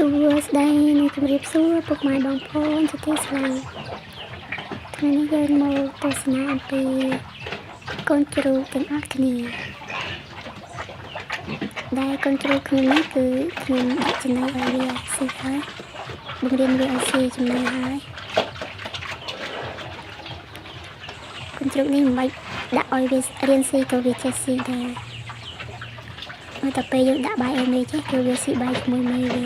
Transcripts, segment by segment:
សួស្តីនិងជម្រាបសួរពុកម៉ែបងប្អូនជាទីស្រឡាញ់ថ្ងៃនេះយើងមកទស្សនាអំពីកូនជ្រូកទាំងអស់គ្នាដែលកូនជ្រូកខ្ញុំនេះគឺខ្ញុំដាក់ចំណីឲ្យវាស៊ីហើយបង្រៀនវាឲ្យស៊ីចំណីហើយកូនជ្រូកនេះមិនបាច់ដាក់ឲ្យវារៀនស៊ីក៏វាចេះស៊ីដែរតែពេលយើងដាក់បាយឲ្យមេចេះគឺវាស៊ីបាយជាមួយមេវា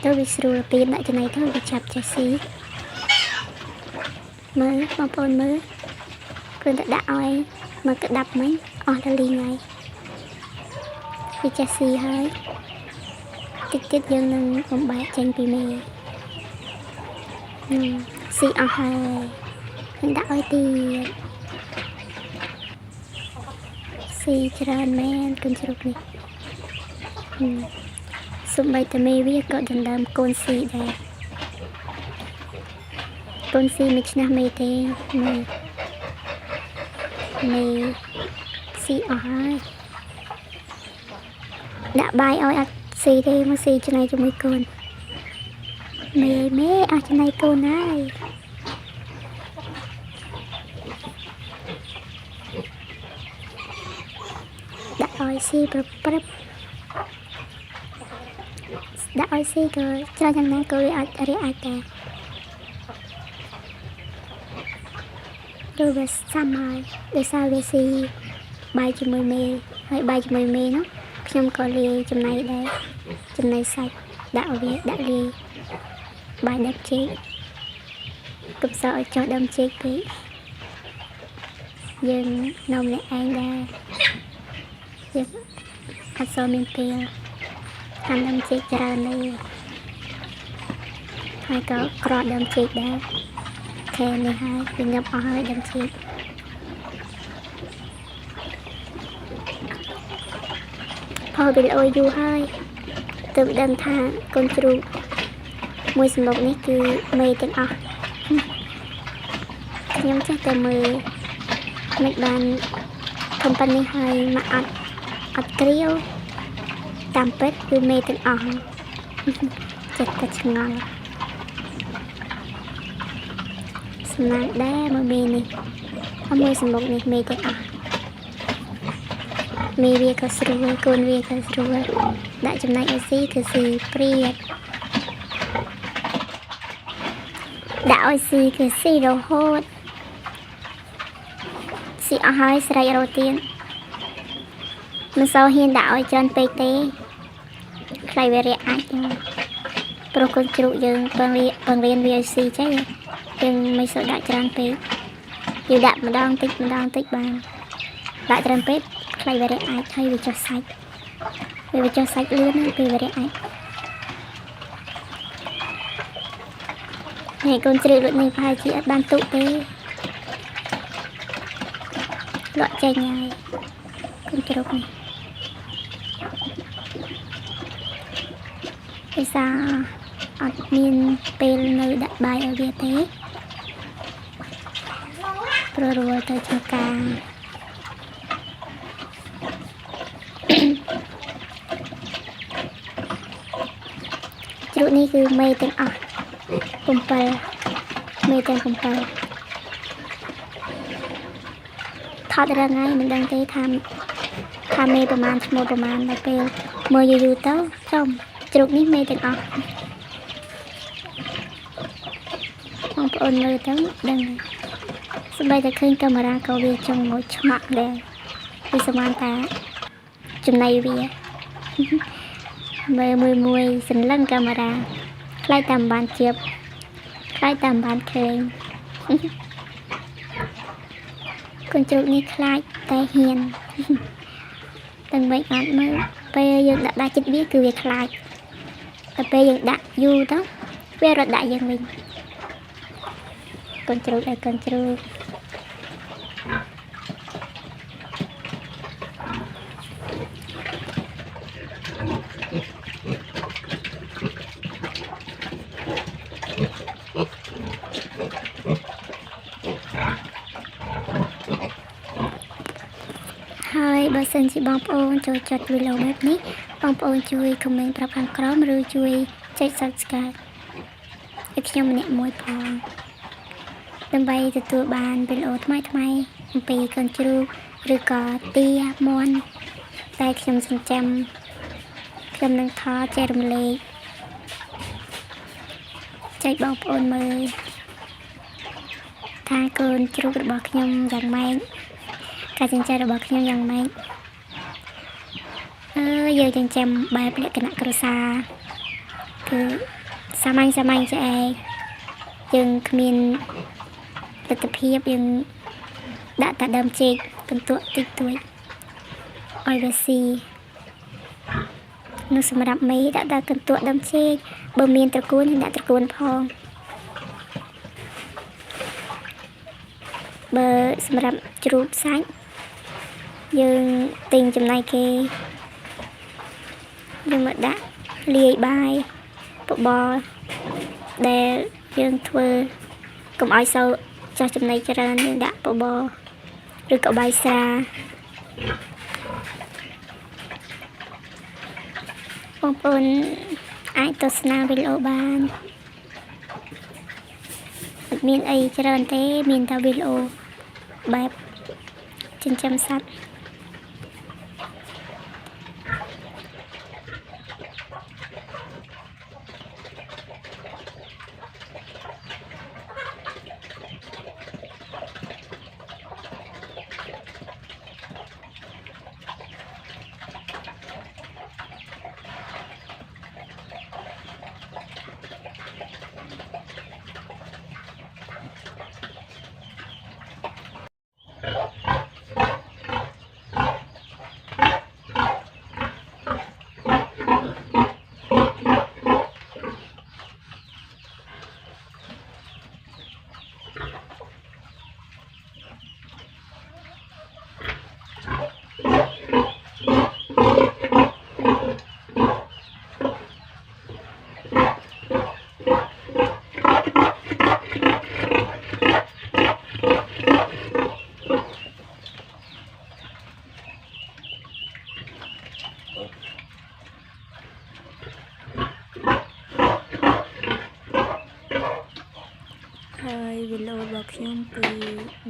ទៅវាស្រួលពេលដាក់ចំណីទៅវាចាប់ចេះស៊ីមើលបងប្អូនមើលគ្រាន់តែដាក់ឲ្យមកក្តាប់មិញអស់ដល់លីងហើយវាចេះស៊ីហើយតិចទៀតយើងនឹងបំបែកចេញពីមេស៊ីអស់ហើយនឹងដាក់ឲ្យទៀតស៊ីច្រើនមែនកូនជ្រូកនេះសូម្បីតែមេវាក៏ដណ្ដើមកូនស៊ីដែរកូនស៊ីមិនឆ្នះមេទេមេស៊ីអស់ហើយដាក់បាយឲ្យអត់ស៊ីទេមកស៊ីចំណៃជាមួយកូនមេអស់ចំណៃកូនហើយដាក់ឲ្យស៊ីប្រព្រឹត្តដាក់ឲ្យស៊ីក៏ច្រើនយ៉ាងណាក៏វាអាចរៀបអាចដែរឬវាសាំហើយដោយសារវាស៊ីបាយជាមួយមេហើយបាយជាមួយមេនោះខ្ញុំក៏លាយចំណៃដែរចំណៃសាច់ដាក់ឲ្យវាដាក់លាយបាយដឹកចេកកុំសឲ្យចុះដើមចេកពេកយើងនៅម្នាក់ឯងដែរយើងអត់សូវមានពេលហាន់ដើមចេកច្រើនទេហើយក៏ក្រោះដើមចេកដែរខែនេះហើយវាងាប់អស់ហើយដើមចេកផលវីដេអូយូរហើយទើបដឹងថាកូនជ្រូកមួយសំណុកនេះគឺមេទាំងអស់ខ្ញុំចេះតែមើលមិនបានធំប៉ុណ្នេះហើយមកអត់ក្រៀវតាមពិតគឺមេទាំងអស់ចិត្តតែឆ្ងល់សំណាងដែរមើលមេនេះអមួយសំបុកនេះមេទាំងអស់មេវាក៏ស្រួលកូនវាក៏ស្រួលដាក់ចំណែកឲ្យស៊ីគឺស៊ីព្រាតដាក់ឲ្យស៊ីគឺស៊ីរហូតស៊ីអស់ហើយស្រែករោទៀនមិនសូវហ៊ានដាក់ឲ្យច្រើនពេកទេខ្លាយវារាក់អាចព្រោះកូនជ្រូកយើងបង្រៀនវាឲ្យស៊ីចេះយើងមិនសូវដាក់ច្រើនពេកយើងដាក់ម្ដងតិចបានដាក់ច្រើនពេកខ្លាយវារាក់អាចហើយវាចុះសាច់វាចុះសាច់លឿនណាពេលវារាក់អាចហើយកូនជ្រូកដូចនេះប្រហែលជាអត់បានទុកទេលក់ចេញហើយកូនជ្រូកនេះភាសាអត់មានពេលនៅដាក់បាយឲ្យវាទេព្រោះរវល់ទៅធ្វើការជ្រូកនេះគឺមេទាំងអស់7មេទាំង7ថតរឹងហើយមិនដឹងទេថាមេប្រមាណឈ្មោះប្រមាណដល់ពេលមើលយូរទៅចំជ្រូកនេះមេទាំងអស់បងប្អូនមើលទៅដឹងសម្បីតែឃើញកាមេរ៉ាក៏វាចង់ងុយឆ្មាក់ដែរវាស្មានថាចំណៃវាមើលមួយសន្លឹងកាមេរ៉ាខ្លាយតាមបានជៀបខ្លាយតាមបានឃើញកូនជ្រូកនេះខ្លាចតែហ៊ានទាំងមិនអត់មើលពេលយើងដាក់ចិត្តវាគឺវាខ្លាចតែពេលយើងដាក់យូរទៅវារត់ដាក់យើងវិញកូនជ្រូកហើយកូនជ្រូកហើយបើសិនជាបងប្អូនចូលចិត្តវីដេអូបែបនេះបងប្អូនជួយ comment ប្រាប់ខាងក្រោមឬជួយ ចុច Subscribe ឲ្យខ្ញុំម្នាក់មួយផងដើម្បីទទួលបានវីដេអូថ្មីៗអំពីកូនជ្រូកឬក៏ទាមាន់តែខ្ញុំចិញ្ចឹមខ្ញុំនឹងថតចែករំលែកចែកបងប្អូនមើលថាកូនជ្រូករបស់ខ្ញុំយ៉ាងម៉េចការចិញ្ចឹមរបស់ខ្ញុំយ៉ាងម៉េចយើងចិញ្ចឹមបែបលក្ខណៈគ្រួសារគឺសាមញ្ញចេះឯងយើងគ្មានលទ្ធភាពយើងដាក់តែដើមចេកកន្ទក់តិចតួចឲ្យវាស៊ីនោះសម្រាប់មេដាក់តែកន្ទក់ដើមចេកបើមានត្រកួនthìដាក់ត្រកួនផងបើសម្រាប់ជ្រូកសាច់យើងទិញចំណែកគេយើងមកដាក់លាយបាយបបរដែលយើងធ្វើកុំឲ្យសូវចោះចំណីច្រើនយើងដាក់បបរឬក៏បាយស្រាបងប្អូនអាចទស្សនាវីដេអូបានអត់មានអីច្រើនទេមានតែវីដេអូបែបចិញ្ចឹមសត្វហើយវីដេអូរបស់ខ្ញុំគឺ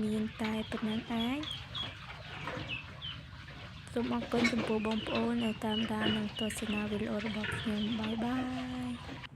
មានតែប៉ុណ្ណឹងឯងសូមអរគុណចំពោះបងប្អូនដែលតាមដាននិងទស្សនាវីដេអូរបស់ខ្ញុំបាយបាយ